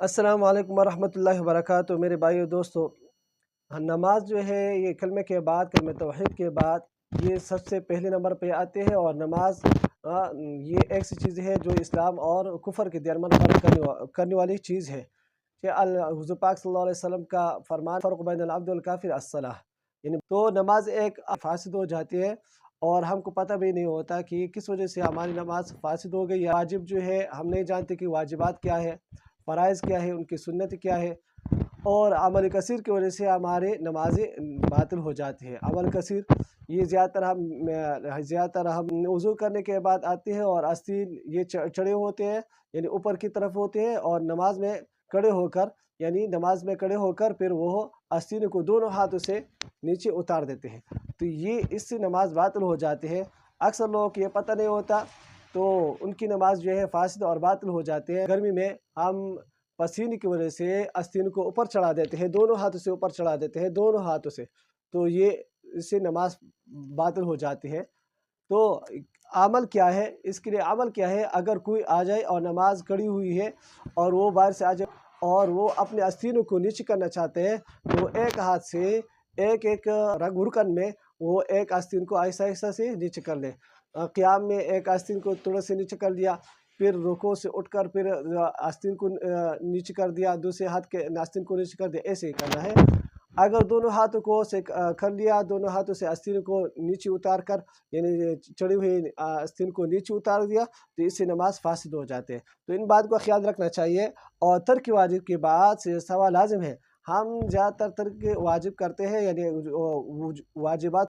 अस्सलाम वालेकुम वरहमतुल्लाहि वबरकातुहू। मेरे भाइयों दोस्तों, नमाज जो है ये कलमे के बाद, कलमे तौहीद के बाद ये सबसे पहले नंबर पे आते हैं। और नमाज ये ऐसी चीज़ है जो इस्लाम और कुफर के दरमियान फ़र्क करने वाली चीज़ है कि हुज़ूर पाक सल्लल्लाहु अलैहि वसल्लम का फरमान फ़र्क़ बैन अल अब्द वल काफ़िर अस्सलाह, यानी तो नमाज एक फासिद हो जाती है और हमको पता भी नहीं होता कि किस वजह से हमारी नमाज फासिद हो गई। वाजिब जो है हम नहीं जानते कि वाजिबात क्या है, फ़राइज़ क्या है, उनकी सुन्नत क्या है। और अमल कसीर की वजह से हमारे नमाज़ें बातिल हो जाती है। अमल कसीर ये ज़्यादातर हम वज़ू करने के बाद आते हैं और आस्तीन ये चढ़े होते हैं, यानी ऊपर की तरफ होते हैं। और नमाज में खड़े होकर फिर वो आस्तीन को दोनों हाथों से नीचे उतार देते हैं, तो ये इससे नमाज बातिल हो जाती है। अक्सर लोगों को ये पता नहीं होता, तो उनकी नमाज जो है फासिद और बातिल हो जाती है। गर्मी में हम पसीने की वजह से आस्तीन को ऊपर चढ़ा देते हैं, दोनों हाथों से ऊपर चढ़ा देते हैं, दोनों हाथों से, तो ये इससे नमाज बातिल हो जाती है। तो अमल क्या है, इसके लिए अमल क्या है? अगर कोई आ जाए और नमाज खड़ी हुई है और वो बाहर से आ जाए और वो अपने आस्तीनों को नीचे करना चाहते हैं, तो एक हाथ से एक एक रुकन में वो एक आस्तीन को आहिस्ता आहिस्ता से नीचे कर ले। क़ियाम में एक आस्तीन को थोड़ा से नीचे कर लिया, फिर रुकू से उठकर फिर आस्तीन को नीचे कर दिया, दूसरे हाथ के आस्तीन को नीचे कर दिया, ऐसे ही करना है। अगर दोनों हाथों को से कर लिया, दोनों हाथों से आस्तीन को नीचे उतार कर, यानी चढ़ी हुई आस्तीन को नीचे उतार दिया, तो इससे नमाज फासिद हो जाते हैं। तो इन बात का ख्याल रखना चाहिए। और तर्क वाजिब के बाद से सवा लाजिम है। हम ज़्यादातर तर्क वाजिब करते हैं, यानी वाजिबात